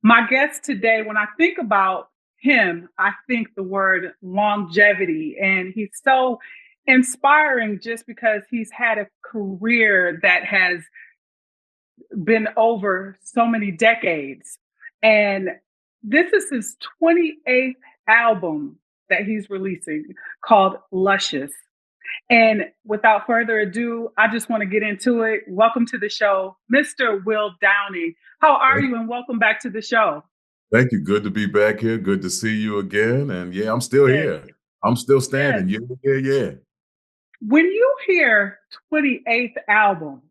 My guest today, when I think about him, I think the word longevity, and he's so inspiring just because he's had a career that has been over so many decades. And this is his 28th album that he's releasing called Luscious. And without further ado, I just want to get into it. Welcome to the show, Mr. Will Downing. How are Thank you? And welcome back to the show. thank you. Good to be back here. Good to see you again. And yeah, I'm still Yes, here. I'm still yes. standing. Yeah, yeah, yeah. When you hear 28th album,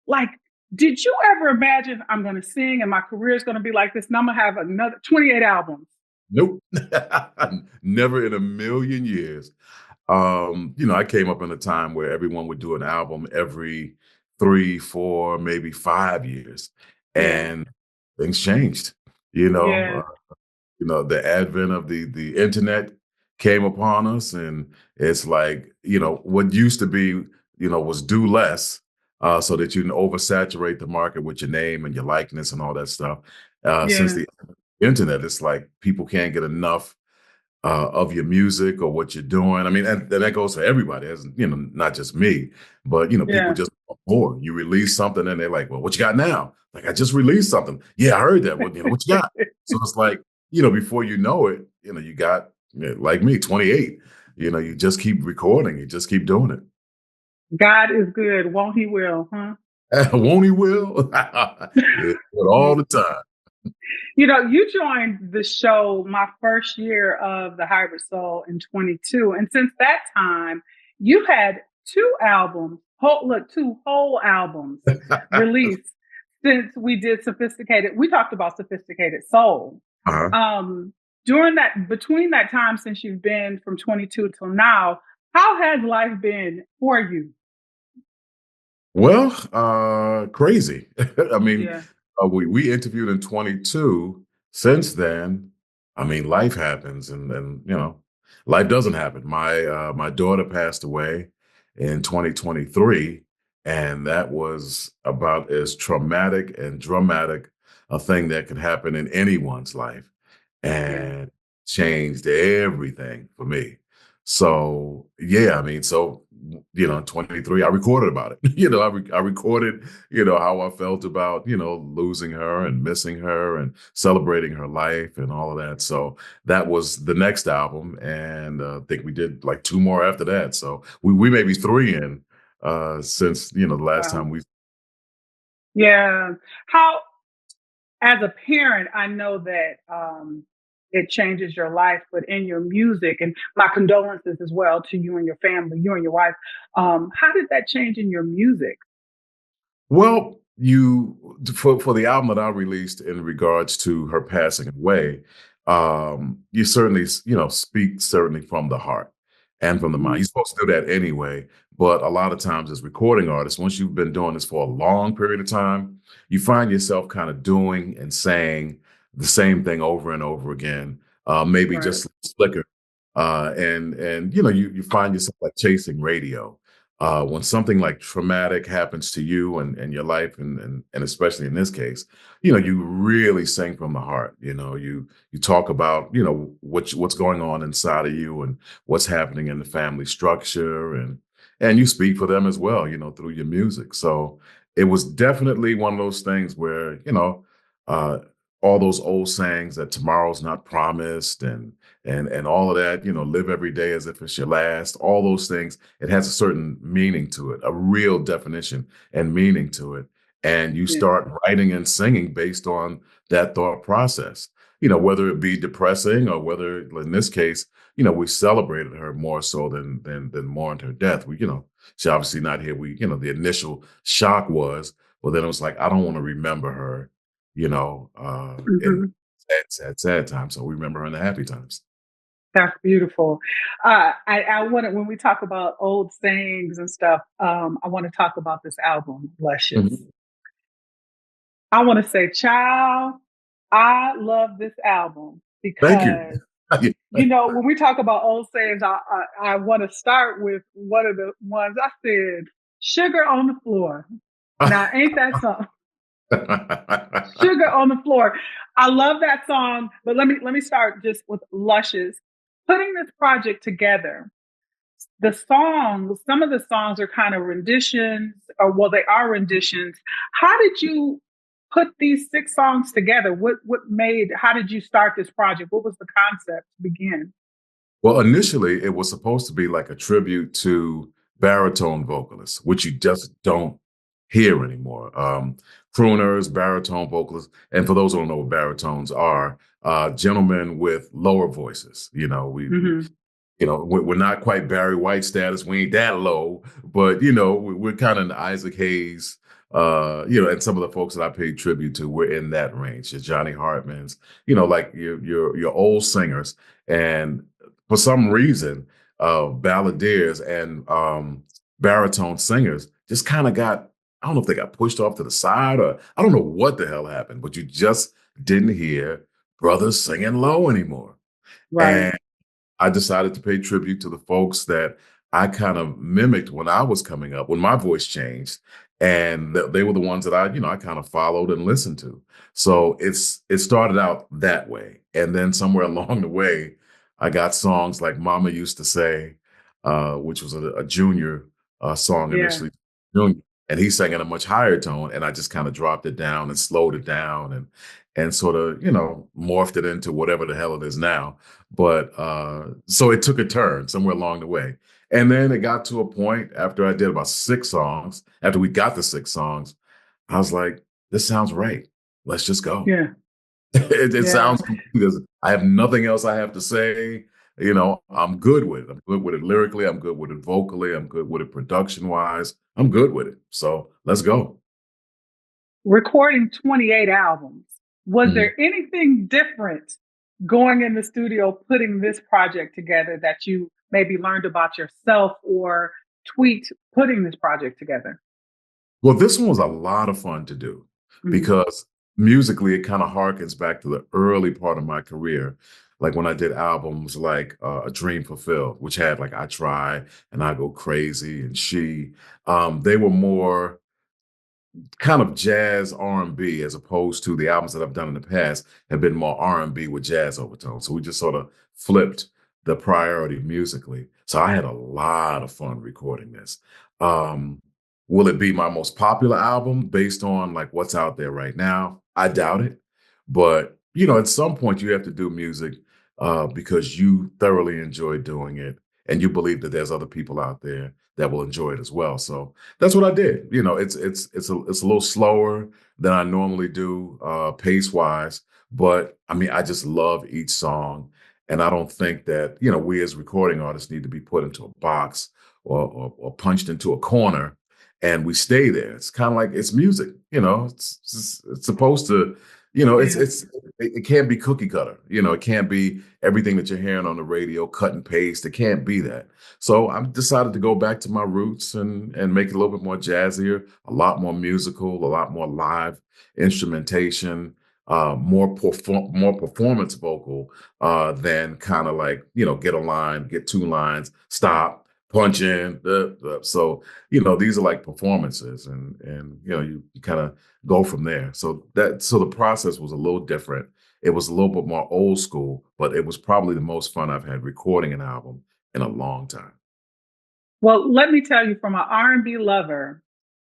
like, did you ever imagine I'm going to sing and my career is going to be like this and I'm going to have another 28 albums? Nope. Never in a million years. I came up in a time where everyone would do an album every 3, 4, maybe 5 years. Yeah, And things changed. You know, yeah, the advent of the internet came upon us, and it's like, what used to be, was do less, so that you can oversaturate the market with your name and your likeness and all that stuff. Since yeah, the internet, it's like people can't get enough of your music or what you're doing. I mean, and that goes for everybody, as not just me, but people yeah. just want more. You release something, and they're like, "Well, what you got now?" Like, I just released something. Yeah, I heard that. Well, what you got? So it's like, before you know it, you got, like me, 28. You just keep recording. You just keep doing God is good. Won't he will, huh? it. Won't he? Will. Yeah, all the time. You joined the show my first year of the Hybrid Soul in 22. And since that time, you had two whole albums released since we did we talked about Sophisticated Soul. Uh-huh. Um, between that time since you've been from 22 till now, how has life been for you? Well, crazy. I mean, Yeah, we interviewed in 22. Since then, I mean, life happens, and life doesn't happen. My daughter passed away in 2023, and that was about as traumatic and dramatic a thing that could happen in anyone's life, yeah, and changed everything for me. So yeah, I mean, so 23, I recorded about it. I recorded, how I felt about, losing her and missing her and celebrating her life and all of that. So that was the next album. And I think we did like two more after that. So we maybe three in since, the last wow. time we. Yeah. How as a parent, I know that it changes your life, but in your music, and my condolences as well to you and your family, you and your wife. How did that change in your music? Well, for the album that I released in regards to her passing away, you certainly speak certainly from the heart and from the mind. Mhm. You're supposed to do that anyway, but a lot of times as recording artists, once you've been doing this for a long period of time, you find yourself kind of doing and saying the same thing over and over again, maybe Right. just slicker, and you find yourself like chasing radio when something like traumatic happens to you and your life, and especially in this case, you really sing from the heart. You talk about what's going on inside of you and what's happening in the family structure, and you speak for them as well, through your music. So it was definitely one of those things where uh, all those old sayings that tomorrow's not promised, and all of that, live every day as if it's your last, all those things, it has a certain meaning to it, a real definition and meaning to it. And you Yeah. start writing and singing based on that thought process, whether it be depressing or whether in this case, we celebrated her more so than mourned her death. She obviously not here. The initial shock was, well, then it was like, I don't want to remember her, in Hmm. sad times. So we remember her in the happy times. That's beautiful. I want to, when we talk about old sayings and stuff, I want to talk about this album, Luscious. Mhm. I want to say, child, I love this album Thank you. because when we talk about old sayings, I want to start with one of the ones I said, sugar on the floor. Now, ain't that something? Sugar on the Floor. I love that song, but let me start just with Luscious. Putting this project together, the songs, some of the songs are kind of renditions, or well, they are renditions. How did you put these 6 songs together? How did you start this project? What was the concept to begin? Well, initially, it was supposed to be like a tribute to baritone vocalists, which you just don't hear anymore. Crooners, baritone vocalists, and for those who don't know what baritones are, gentlemen with lower voices. Mm-hmm. We're not quite Barry White status. We ain't that low, but we're kind of in the Isaac Hayes. And some of the folks that I paid tribute to were in that range. Your Johnny Hartmans, like your old singers, and for some reason, balladeers and baritone singers just kind of got. I don't know if they got pushed off to the side or I don't know what the hell happened, but you just didn't hear brothers singing low anymore. Right. And I decided to pay tribute to the folks that I kind of mimicked when I was coming up, when my voice changed. And they were the ones that I kind of followed and listened to. So it started out that way. And then somewhere along the way, I got songs like Mama Used to Say, which was a junior song Yeah. initially. Junior, and he sang in a much higher tone. And I just kind of dropped it down and slowed it down and sort of, morphed it into whatever the hell it is now. But so it took a turn somewhere along the way. And then it got to a point after I did about 6 songs, after we got the 6 songs, I was like, this sounds right. Let's just go. Yeah. It Yeah. sounds complete. I have nothing else I have to say. I'm good with it. I'm good with it lyrically. I'm good with it vocally. I'm good with it production wise. I'm good with it. So let's go. Recording 28 albums. Was Mhm. there anything different going in the studio, putting this project together that you maybe learned about yourself or tweaked putting this project together? Well, this one was a lot of fun to do Mhm. because musically it kind of harkens back to the early part of my career. Like when I did albums like A Dream Fulfilled, which had like I Try and I Go Crazy and She. They were more kind of jazz R&B as opposed to the albums that I've done in the past have been more R&B with jazz overtones. So we just sort of flipped the priority musically. So I had a lot of fun recording this. Um, will it be my most popular album based on like what's out there right now? I doubt it. But at some point you have to do music because you thoroughly enjoy doing it and you believe that there's other people out there that will enjoy it as well. So that's what I did. It's a little slower than I normally do, pace wise. But I mean, I just love each song, and I don't think that we as recording artists need to be put into a box or punched into a corner, and we stay there. It's kind of like it's music. It's supposed to. Yeah. It can't be cookie cutter. It can't be everything that you're hearing on the radio, cut and paste. It can't be that. So I decided to go back to my roots and make it a little bit more jazzier, a lot more musical, a lot more live instrumentation, more performance vocal than kind of like get a line, get 2 lines, stop, punch in. So these are like performances, and you kind of go from there. So the process was a little different. It was a little bit more old school, but it was probably the most fun I've had recording an album in a long time. Well, let me tell you, from an R&B lover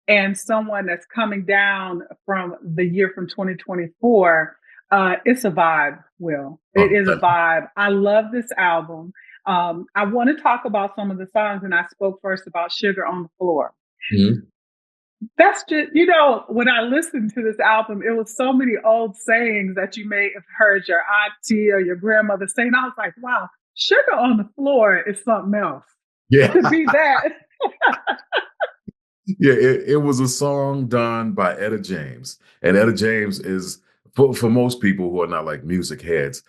and someone that's coming down from the year from 2024, it's a vibe, Will. It Oh, is a vibe. I love this album. I want to talk about some of the songs, and I spoke first about Sugar on the Floor. mhm. That's just, when I listened to this album, it was so many old sayings that you may have heard your auntie or your grandmother saying. I was like, wow, Sugar on the Floor is something else Yeah. to be that. Yeah, it was a song done by Etta James. And Etta James is, for most people who are not like music heads,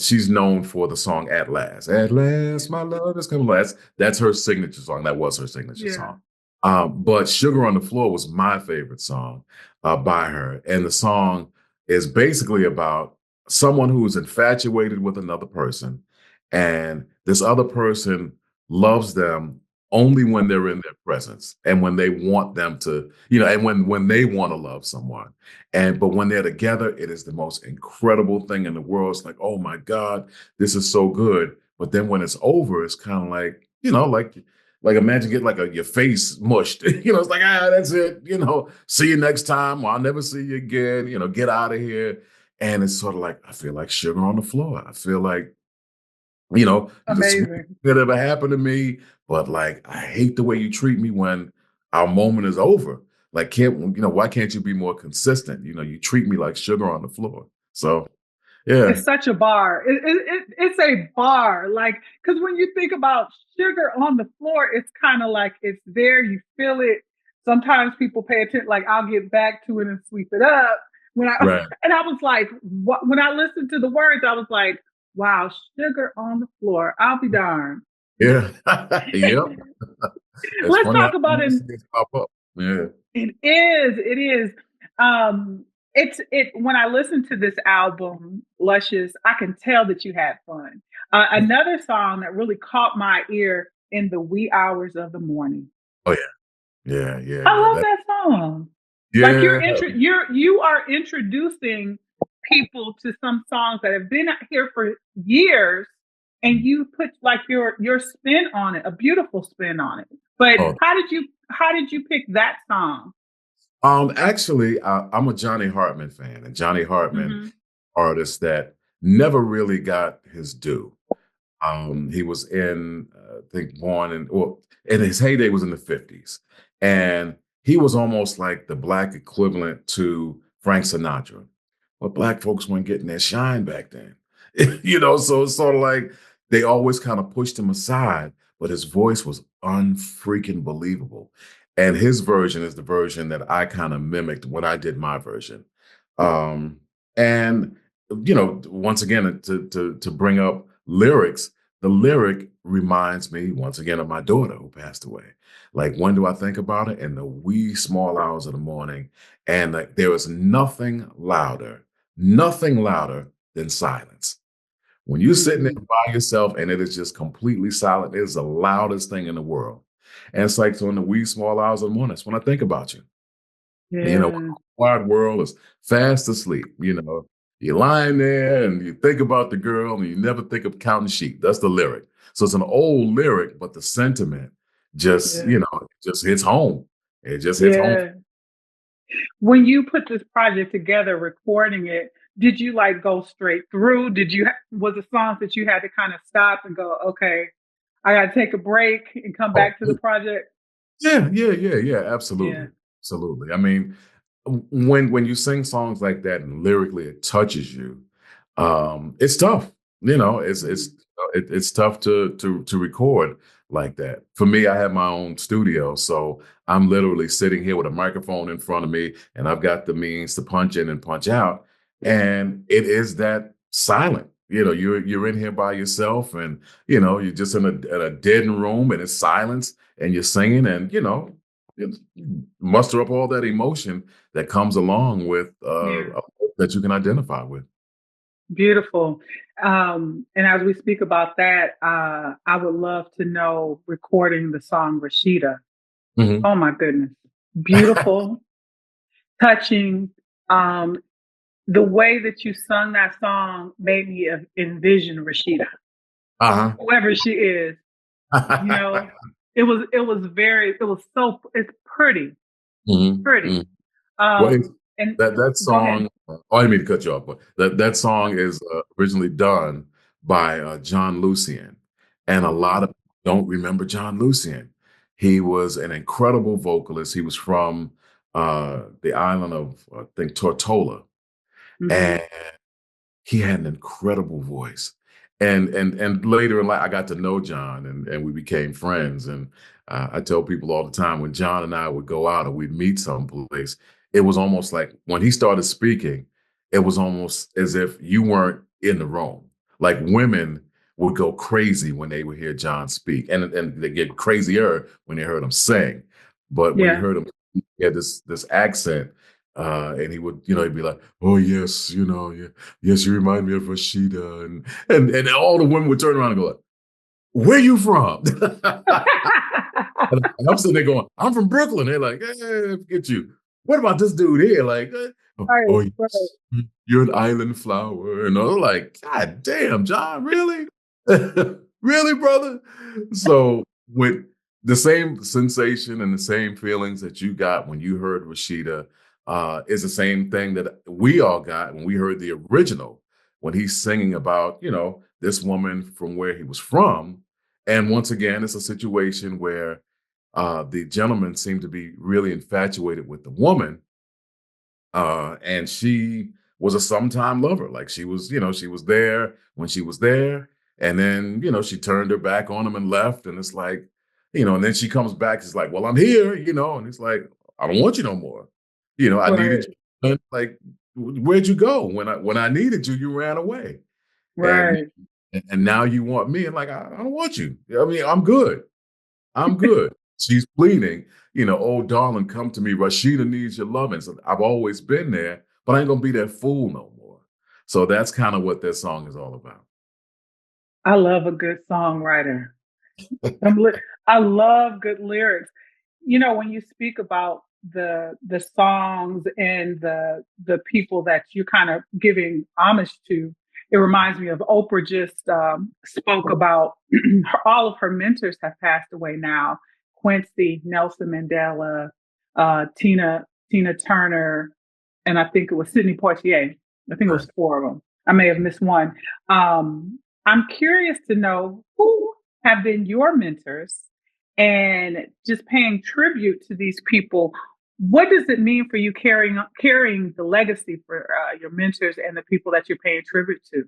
she's known for the song At Last. At last, my love is coming last. That's her signature song. That was her signature Yeah. song. But Sugar on the Floor was my favorite song by her. And the song is basically about someone who is infatuated with another person. And this other person loves them only when they're in their presence and when they want them to, and when they want to love someone. But when they're together, it is the most incredible thing in the world. It's like, oh my God, this is so good. But then when it's over, it's kind of like, like imagine getting like your face mushed. It's like, that's it. See you next time, or I'll never see you again. Get out of here. And it's sort of like, I feel like sugar on the floor. I feel like, the sweetest Amazing. that ever happened to me. But like, I hate the way you treat me when our moment is over. Like, why can't you be more consistent? You treat me like sugar on the floor. So, yeah, It's such a bar. It's a bar. Like, because when you think about sugar on the floor, it's kind of like it's there. You feel it. Sometimes people pay attention. Like, I'll get back to it and sweep it up. When I right. and I was like, when I listened to the words, I was like, wow, sugar on the floor. I'll be darned. Yeah. Yep. It's Let's funny how talk about it. things pop up. Yeah. It is. It is. It when I listen to this album, Luscious, I can tell that you had fun. Another song that really caught my ear in the wee hours of the morning. Oh yeah. Yeah. Yeah. I Yeah. love that song. Like Yeah. you are introducing people to some songs that have been here for years, and you put like your spin on it, a beautiful spin on it. But Oh, how did you pick that song? actually, I'm a Johnny Hartman fan, and Johnny Hartman, Mm-hmm. artist that never really got his due. He was I think, born in his heyday was in the 50s. And he was almost like the Black equivalent to Frank Sinatra. But Black folks weren't getting their shine back then. So it's sort of like they always kind of pushed him aside, but his voice was unfreaking believable. And his version is the version that I kind of mimicked when I did my version. And once again, to bring up lyrics, the lyric reminds me once again of my daughter who passed away. Like, when do I think about it? In the wee small hours of the morning. And like, there is nothing louder than silence. When you're sitting there Mm-hmm. by yourself and it is just completely silent, it is the loudest thing in the world. And it's like, so in the wee small hours of the morning, that's when I think about you. When Yeah. the wide world is fast asleep, you're lying there and you think about the girl and you never think of counting sheep. That's the lyric. So it's an old lyric, but the sentiment just, Yeah. just hits home. It just hits home. Yeah. When you put this project together, recording it, did you like go straight through? Was it songs that you had to kind of stop and go, okay, I got to take a break and come Oh, back to the project? yeah, yeah, yeah, yeah, absolutely. Yeah. Absolutely. I mean, when you sing songs like that and lyrically it touches you, it's tough. It's tough to record like that. For me, I have my own studio, so I'm literally sitting here with a microphone in front of me, and I've got the means to punch in and punch out, and it is that silent. You're in here by yourself, and you're just in a dead room, and it's silence, and you're singing, and you muster up all that emotion that comes along with Yeah. that you can identify with. Beautiful. And as we speak about that, I would love to know recording the song Rashida. Mhm. Oh my goodness. Beautiful, touching. Um, the way that you sung that song made me envision Rashida, Uh-huh. whoever she is. You know, it's Mhm, pretty. mhm. Well, And that go ahead. song, I didn't mean to cut you off, but that song is originally done by Jon Lucien, and a lot Mm-hmm. of people don't remember Jon Lucien. He was an incredible vocalist. He was from the island of, I think, Tortola, Mm-hmm. and he had an incredible voice. And later in life, I got to know John, and we became friends. And I tell people all the time, when John and I would go out or we'd meet someplace, it was almost like when he started speaking, it was almost as if you weren't in the room. Like, women would go crazy when they would hear John speak, and they get crazier when they heard him sing. But when you Yeah. heard him, he had this accent, and he would, he'd be like, "Oh yes, yeah, yes, you remind me of Rashida," and all the women would turn around and go, like, "Where you from?" And I'm sitting there going, I'm from Brooklyn. They're like, hey, forget you. What about this dude here? Like, Right, oh, right, yes, you're an island flower. And I'm like, God damn, John, really? Really, brother? So with the same sensation and the same feelings that you got when you heard Rashida is the same thing that we all got when we heard the original, when he's singing about, this woman from where he was from. And once again, it's a situation where the gentleman seemed to be really infatuated with the woman, and she was a sometime lover. Like she was there when she was there, and then she turned her back on him and left. And it's like, and then she comes back. It's like, well, I'm here, and it's like, I don't want you no more. I needed right, you. And like, where'd you go when I needed you? You ran away, and right. and now you want me, and like, I don't want you. I mean, I'm good. I'm good. She's pleading, oh, darling, come to me. Rashida needs your loving. So I've always been there, but I ain't going to be that fool no more. So that's kind of what this song is all about. I love a good songwriter. I'm li- I love good lyrics. When you speak about the songs and the people that you're kind of giving homage to, it reminds me of Oprah just spoke about all of her mentors have passed away now. Quincy, Nelson Mandela, Tina Turner, and I think it was Sidney Poitier. I think it Right. was four of them. I may have missed one. I'm curious to know who have been your mentors and just paying tribute to these people. What does it mean for you carrying the legacy for your mentors and the people that you're paying tribute to?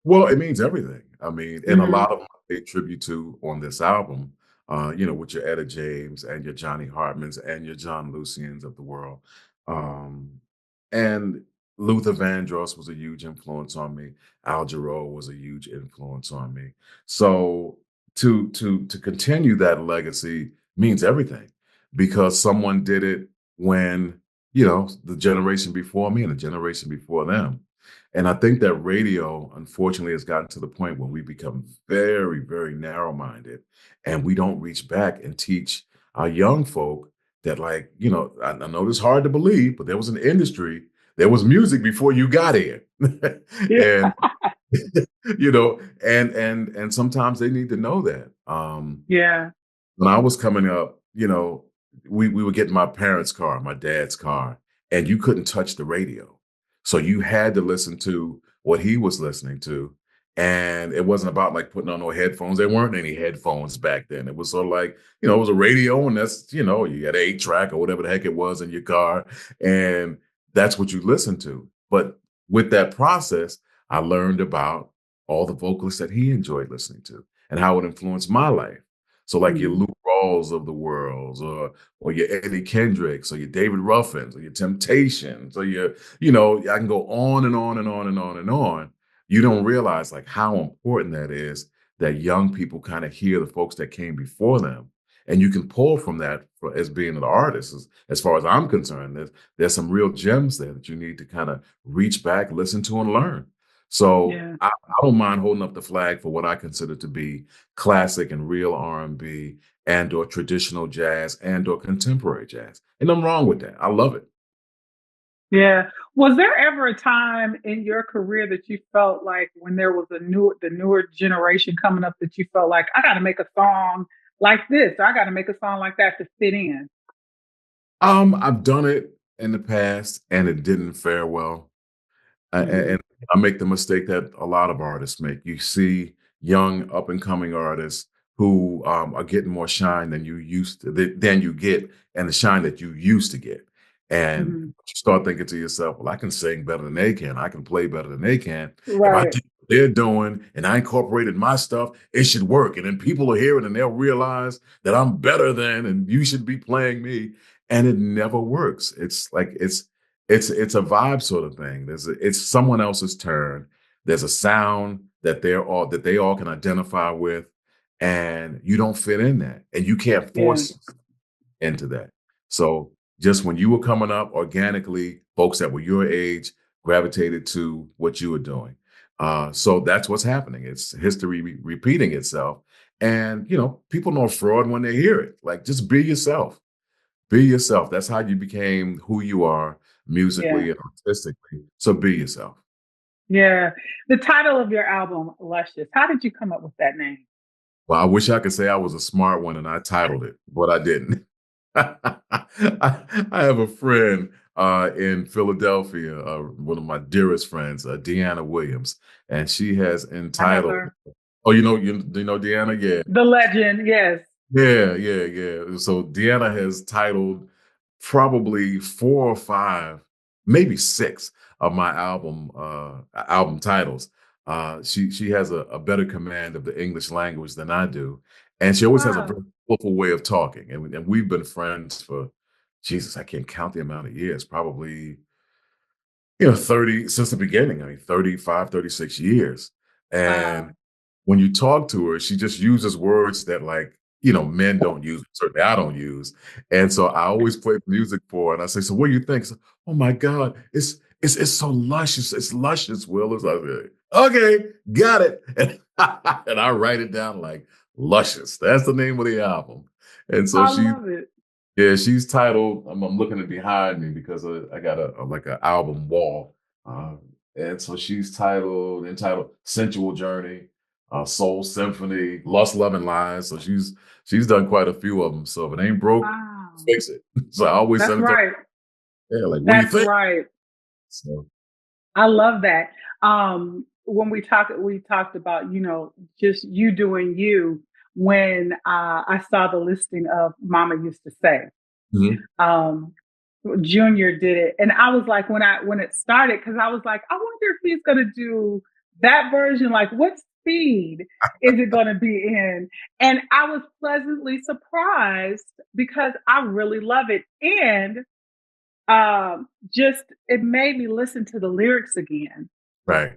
Well, it means everything. I mean, and a Mm-hmm. lot of them I pay tribute to on this album, with your Etta James and your Johnny Hartmans and your Jon Luciens of the world. Um, and Luther Vandross was a huge influence on me. Al Jarreau was a huge influence on me. So to continue that legacy means everything because someone did it when, the generation before me and the generation before them. And I think that radio, unfortunately, has gotten to the point where we become very, very narrow minded and we don't reach back and teach our young folk that, like, I know this is hard to believe, but there was an industry, there was music before you got here. Yeah. And, and sometimes they need to know that. Yeah. When I was coming up, we would get in my parents' car, my dad's car, and you couldn't touch the radio. So you had to listen to what he was listening to. And it wasn't about like putting on no headphones. There weren't any headphones back then. It was sort of like, it was a radio and that's, you had an 8-track or whatever the heck it was in your car. And that's what you listened to. But with that process, I learned about all the vocalists that he enjoyed listening to and how it influenced my life. So like your Mm-hmm. Lou Rawls of the world, or your Eddie Kendricks, or your David Ruffins, or your Temptations, or I can go on and on and on and on and on. You don't realize like how important that is that young people kind of hear the folks that came before them. And you can pull from that as being an artist. As far as I'm concerned, there's some real gems there that you need to kind of reach back, listen to, and learn. So Yeah. I don't mind holding up the flag for what I consider to be classic and real R&B and or traditional jazz and or contemporary jazz. And I'm wrong with that. I love it. Yeah. Was there ever a time in your career that you felt like when there was the newer generation coming up that you felt like I got to make a song like this, or I got to make a song like that to fit in? I've done it in the past and it didn't fare well. Mm-hmm. And I make the mistake that a lot of artists make. You see young up and coming artists who are getting more shine than than you get, and the shine that you used to get. And Mm-hmm. you start thinking to yourself, well, I can sing better than they can. I can play better than they can. If I Right. did what they're doing and I incorporated my stuff, it should work. And then people will hear it and they'll realize that I'm better than, and you should be playing me. And it never works. It's like it's a vibe sort of thing. It's someone else's turn. There's a sound that they all can identify with, and you don't fit in that, and you can't Yeah. force into that. So just when you were coming up organically, folks that were your age gravitated to what you were doing. So that's what's happening. It's history repeating itself. And, people know fraud when they hear it. Like, just be yourself. Be yourself. That's how you became who you are Yeah. musically and artistically. So be yourself. Yeah. The title of your album, Luscious. How did you come up with that name? Well, I wish I could say I was a smart one and I titled it, but I didn't. I have a friend in Philadelphia, one of my dearest friends, Deanna Williams, and she has I know entitled. her. Oh, do you know Deanna? Yeah, The legend, yes. yeah, yeah, yeah. So Deanna has titled probably 4 or 5, maybe 6 of my album titles. She has a better command of the English language than I do, and she always has a Wow. very skillful way of talking. And we've been friends for, Jesus, I can't count the amount of years, probably 30 since the beginning. I mean, 35, 36 years. And Wow. when you talk to her, she just uses words that like, men don't use, certainly I don't use. And so I always play music for her and I say, so what do you think? So, oh my God, it's so luscious. It's luscious, Will. It's like, okay, got it. And I write it down like luscious. That's the name of the album. And so I she love it. yeah, she's titled. I'm looking at behind me because I got like an album wall, uh, and so she's entitled "Sensual Journey," "Soul Symphony," "Lust, Love, and Lies." So she's done quite a few of them. So if it ain't broke, Wow. fix it. So I always That's send it to right. her. Yeah, like what do you That's think? right. So I love that. When we talked about, just you doing you when I saw the listing of Mama Used to Say. mhm. Um, Junior did it. And I was like, when it started, because I was like, I wonder if he's gonna do that version, like what speed is it gonna be in? And I was pleasantly surprised because I really love it. And just it made me listen to the lyrics again. Right,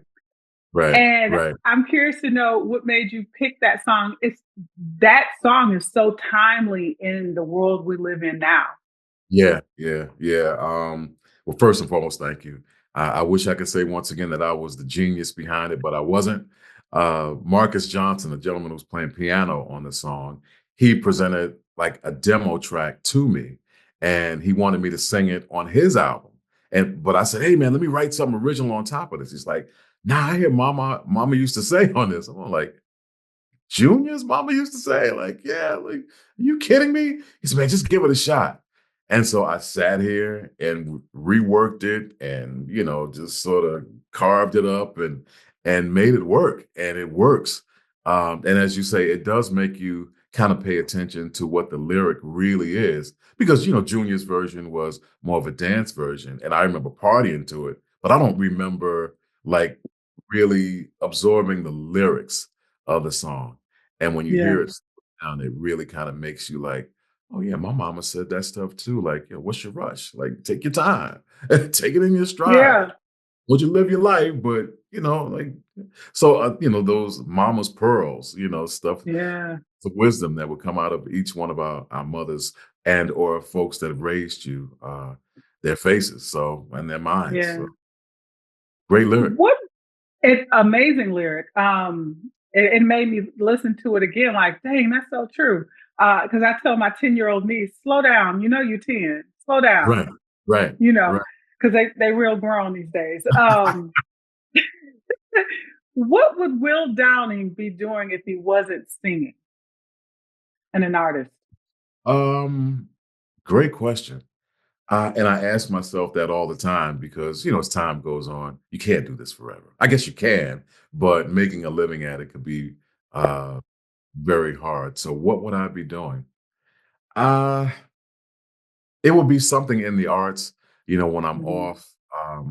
right, And right. I'm curious to know what made you pick that song. It's that song is so timely in the world we live in now. Yeah, yeah, yeah. Well, first and foremost, thank you. I wish I could say once again that I was the genius behind it, but I wasn't. Marcus Johnson, the gentleman who was playing piano on the song, he presented like a demo track to me, and he wanted me to sing it on his album. But I said, "Hey, man, let me write something original on top of this." He's like, "Nah, I hear Mama used to say on this." I'm like, Junior's mama used to say, like, yeah, like, are you kidding me? He said, man, just give it a shot. And so I sat here and reworked it and, just sort of carved it up and made it work. And it works. And as you say, it does make you kind of pay attention to what the lyric really is. Because, Junior's version was more of a dance version. And I remember partying to it, but I don't remember like really absorbing the lyrics of the song. And when you Yeah. hear it down, it really kind of makes you like, oh yeah, my mama said that stuff too. Like, what's your rush? Like, take your time, take it in your stride. Yeah. Would you live your life? But like, so those mama's pearls, stuff, Yeah. the wisdom that would come out of each one of our mothers and or folks that have raised you, their faces, so and their minds. Yeah. So great lyric. What it's amazing lyric. It made me listen to it again, like, dang, that's so true. Because I tell my 10-year-old niece, slow down, you 10, slow down, Right, right, you know, right. because they real grown these days. What would Will Downing be doing if he wasn't singing and an artist? Um, Great question. And I ask myself that all the time because, as time goes on, you can't do this forever. I guess you can, but making a living at it could be uh, very hard. So, what would I be doing? Uh, it would be something in the arts. When I'm Mhm. off,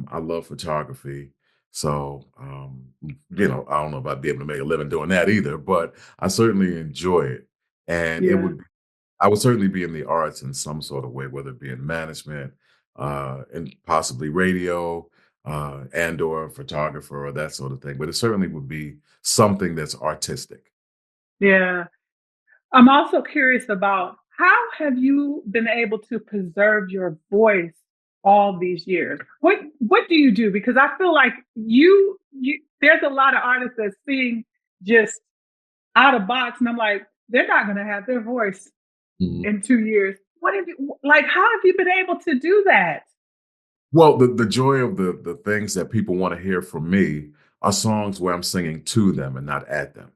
I love photography. So, I don't know if I'd be able to make a living doing that either, but I certainly enjoy it. And Yeah. I would certainly be in the arts in some sort of way, whether it be in management, and possibly radio, and or photographer or that sort of thing. But it certainly would be something that's artistic. Yeah. I'm also curious about how have you been able to preserve your voice all these years? What do you do? Because I feel like you there's a lot of artists that sing just out of box. And I'm like, they're not going to have their voice Mhm. in 2 years. What have you, like, how have you been able to do that? Well, the joy of the things that people want to hear from me are songs where I'm singing to them and not at them.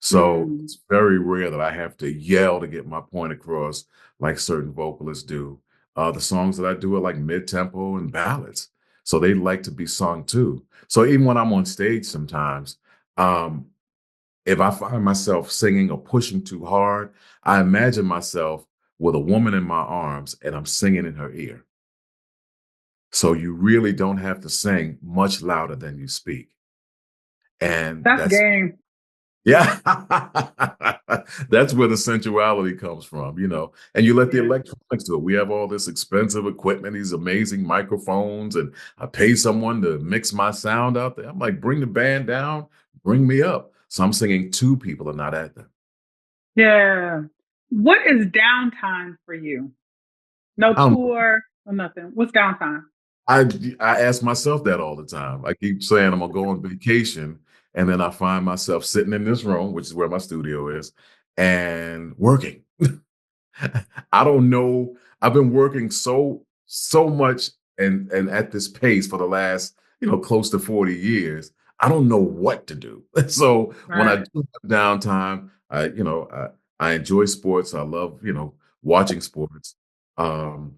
So Mm, it's very rare that I have to yell to get my point across like certain vocalists do. The songs that I do are like mid-tempo and ballads. So they like to be sung too. So even when I'm on stage sometimes, um, if I find myself singing or pushing too hard, I imagine myself with a woman in my arms and I'm singing in her ear. So you really don't have to sing much louder than you speak. And that's that's game. yeah. That's where the sensuality comes from, you know. And you let the Yeah. electronics do it. We have all this expensive equipment, these amazing microphones, and I pay someone to mix my sound out there. I'm like, bring the band down, bring me up. So I'm singing to people and not at them. Yeah. What is downtime for you? No I don't tour or nothing. What's downtime? I I ask myself that all the time. I keep saying I'm gonna go on vacation, and then I find myself sitting in this room, which is where my studio is, and working. I don't know. I've been working so much and at this pace for the last, close to 40 years. I don't know what to do. So when I Right. do have downtime, I enjoy sports. I love, watching sports. Um,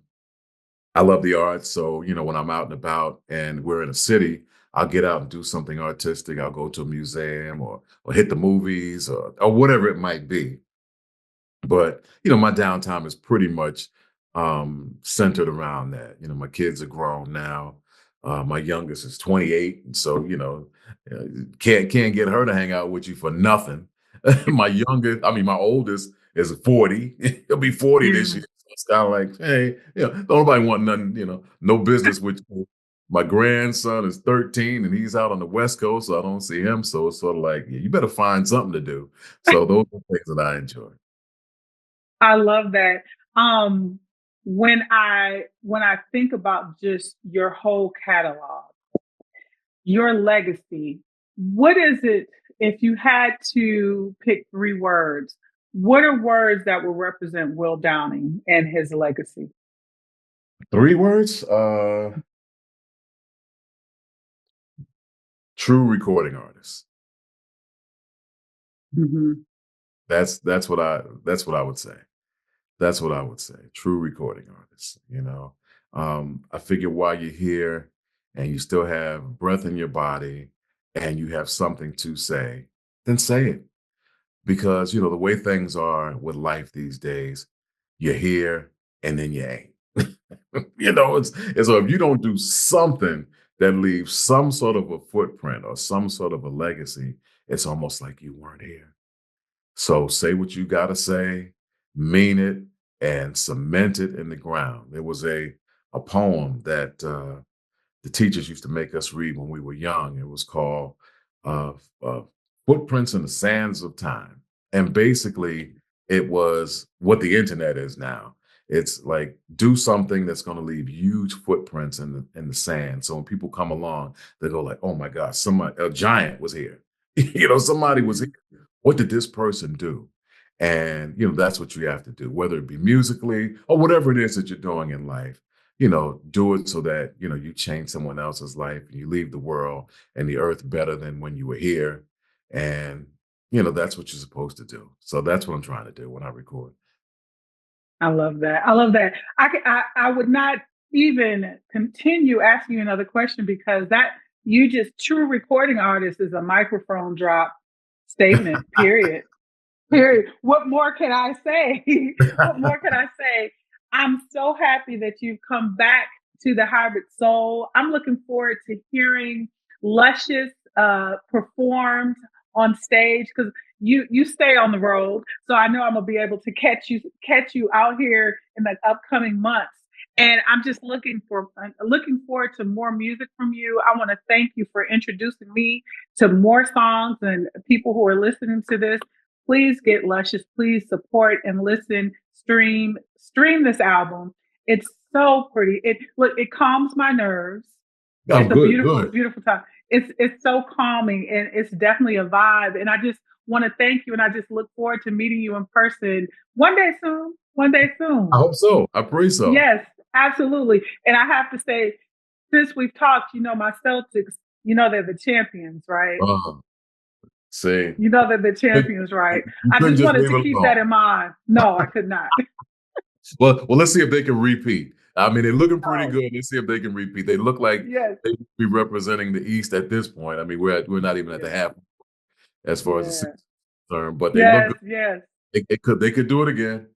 I love the arts. So, when I'm out and about and we're in a city, I'll get out and do something artistic. I'll go to a museum or hit the movies or whatever it might be. But, my downtime is pretty much centered around that. My kids are grown now. My youngest is 28, and so uh, can't get her to hang out with you for nothing. My oldest is 40. He'll be 40 this Yeah. year. So it's kind of like, hey, don't nobody want nothing, no business with you. My grandson is 13 and he's out on the West Coast, so I don't see him. So it's sort of like, yeah, you better find something to do. So those are things that I enjoy. I love that. Um, when I think about just your whole catalog, your legacy, what is it if you had to pick 3 words? What are words that will represent Will Downing and his legacy? 3 words? True recording artist. Mhm. That's what I would say. That's what I would say. True recording artist. I figure while you're here and you still have breath in your body and you have something to say, then say it. Because the way things are with life these days, you're here and then you ain't. It's so if you don't do something that leaves some sort of a footprint or some sort of a legacy, it's almost like you weren't here. So say what you got to say, mean it, and cement it in the ground. There was a poem that the teachers used to make us read when we were young. It was called uh, uh, Footprints in the Sands of Time. And basically, it was what the internet is now. It's like do something that's going to leave huge footprints in the sand. So when people come along, they go like, "Oh my God, somebody a giant was here." Somebody was Yeah. here. What did this person do? And that's what you have to do, whether it be musically or whatever it is that you're doing in life. Do it so that, you change someone else's life and you leave the world and the earth better than when you were here. And, that's what you're supposed to do. So that's what I'm trying to do when I record. I love that. I love that. I would not even continue asking you another question because that you just true recording artist is a microphone drop statement. Period. Period. What more can I say? What more can I say? I'm so happy that you've come back to the Hybrid Soul. I'm looking forward to hearing Luscious performed on stage because you stay on the road, so I know I'm gonna be able to catch you out here in the upcoming months. And I'm just looking forward to more music from you. I want to thank you for introducing me to more songs and people who are listening to this. Please get Luscious. Please support and listen. Stream this album. It's so pretty. It calms my nerves. Oh, It's a good, beautiful, good. beautiful time. It's so calming and it's definitely a vibe. And I just want to thank you, and I just look forward to meeting you in person one day soon. One day I soon. hope so. I pray so. Yes, absolutely. And I have to say, since we've talked, my Celtics, they're the champions, right? Uh, See, You know they're the you champions, right? I couldn't just just wanted leave to it keep alone. that in mind. No, I could not. Well, let's see if they can repeat. I mean, they're looking pretty No. good. Let's see if they can repeat. They look like Yes. they would be representing the East at this point. I mean, we're not even at the Yes. half as far as the season Yeah. is concerned, but they look Yes. good. Yes. They could do it again.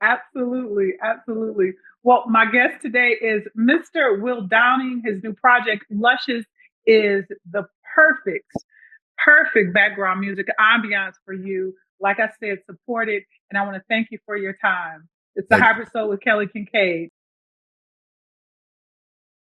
Absolutely. Absolutely. Well, my guest today is Mr. Will Downing. His new project, Luscious, is the perfect background music ambiance for you. Like I said, support it. And I want to thank you for your time. It's the Thank you. Hybrid Soul with Kelly Kinkaid.